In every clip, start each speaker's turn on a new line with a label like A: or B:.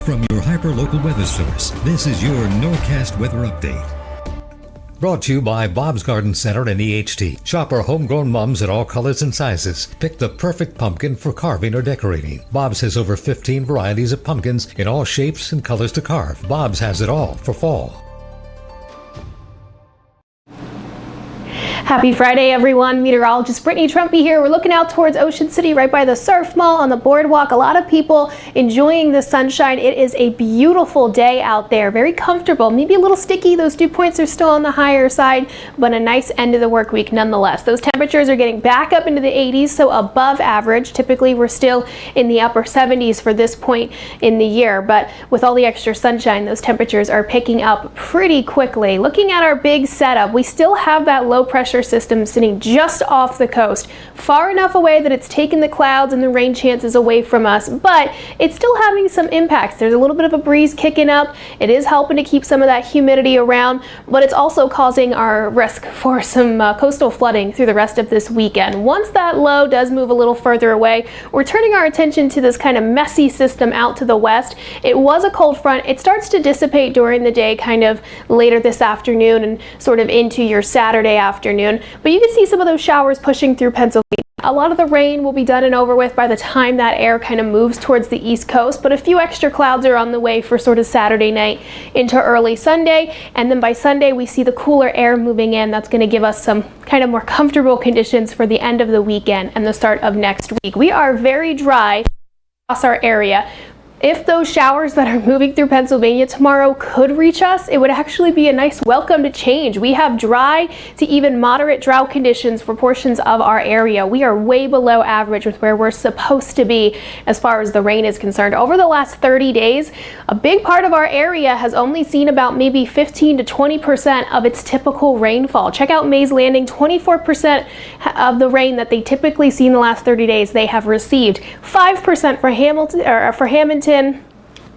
A: From your hyper-local weather source, this is your Norcast weather update. Brought to you by Bob's Garden Center and EHT. Shop our homegrown mums in all colors and sizes. Pick the perfect pumpkin for carving or decorating. Bob's has over 15 varieties of pumpkins in all shapes and colors to carve. Bob's has it all for fall.
B: Happy Friday, everyone. Meteorologist Brittany Trumpy here. We're looking out towards Ocean City right by the Surf Mall on the boardwalk. A lot of people enjoying the sunshine. It is a beautiful day out there. Very comfortable. Maybe a little sticky. Those dew points are still on the higher side, but a nice end of the work week nonetheless. Those temperatures are getting back up into the 80s, so above average. Typically, we're still in the upper 70s for this point in the year, but with all the extra sunshine, those temperatures are picking up pretty quickly. Looking at our big setup, we still have that low pressure system sitting just off the coast, far enough away that it's taken the clouds and the rain chances away from us, but it's still having some impacts. There's a little bit of a breeze kicking up. It is helping to keep some of that humidity around, but it's also causing our risk for some coastal flooding through the rest of this weekend. Once that low does move a little further away, we're turning our attention to this kind of messy system out to the west. It was a cold front. It starts to dissipate during the day, kind of later this afternoon and sort of into your Saturday afternoon. But you can see some of those showers pushing through Pennsylvania. A lot of the rain will be done and over with by the time that air kind of moves towards the east coast, but a few extra clouds are on the way for sort of Saturday night into early Sunday, and then by Sunday we see the cooler air moving in. That's going to give us some kind of more comfortable conditions for the end of the weekend and the start of next week. We are very dry across our area. If those showers that are moving through Pennsylvania tomorrow could reach us, it would actually be a nice welcome to change. We have dry to even moderate drought conditions for portions of our area. We are way below average with where we're supposed to be as far as the rain is concerned. Over the last 30 days, a big part of our area has only seen about maybe 15 to 20% of its typical rainfall. Check out Mays Landing, 24% of the rain that they typically see in the last 30 days they have received. 5% for Hamilton,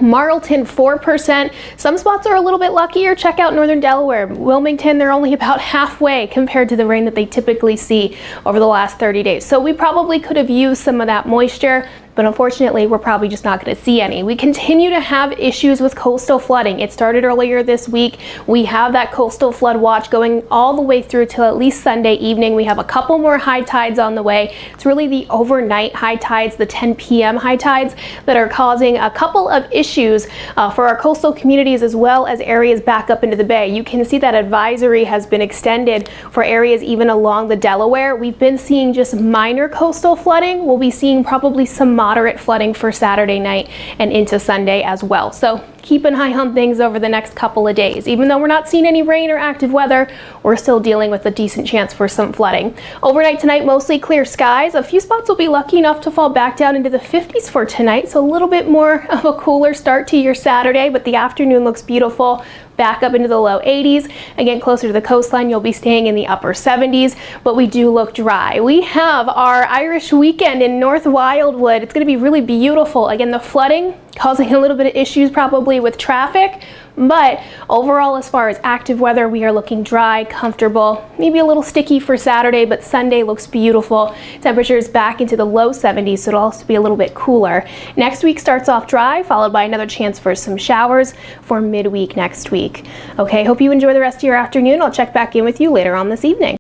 B: Marlton 4%. Some spots are a little bit luckier. Check out northern Delaware. Wilmington, they're only about halfway compared to the rain that they typically see over the last 30 days. So we probably could have used some of that moisture, but unfortunately we're probably just not going to see any. We continue to have issues with coastal flooding. It started earlier this week. We have that coastal flood watch going all the way through till at least Sunday evening. We have a couple more high tides on the way. It's really the overnight high tides, the 10 p.m. high tides, that are causing a couple of issues for our coastal communities as well as areas back up into the bay. You can see that advisory has been extended for areas even along the Delaware. We've been seeing just minor coastal flooding. We'll be seeing probably some moderate flooding for Saturday night and into Sunday as well. So keep an eye on things over the next couple of days. Even though we're not seeing any rain or active weather, we're still dealing with a decent chance for some flooding. Overnight tonight, mostly clear skies. A few spots will be lucky enough to fall back down into the 50s for tonight, so a little bit more of a cooler start to your Saturday, but the afternoon looks beautiful. Back up into the low 80s. Again, closer to the coastline, you'll be staying in the upper 70s, but we do look dry. We have our Irish weekend in North Wildwood. It's going to be really beautiful. Again, the flooding causing a little bit of issues probably with traffic, but overall, as far as active weather, we are looking dry, comfortable, maybe a little sticky for Saturday, but Sunday looks beautiful. Temperatures back into the low 70s, so it'll also be a little bit cooler. Next week starts off dry, followed by another chance for some showers for midweek next week. Okay, hope you enjoy the rest of your afternoon. I'll check back in with you later on this evening.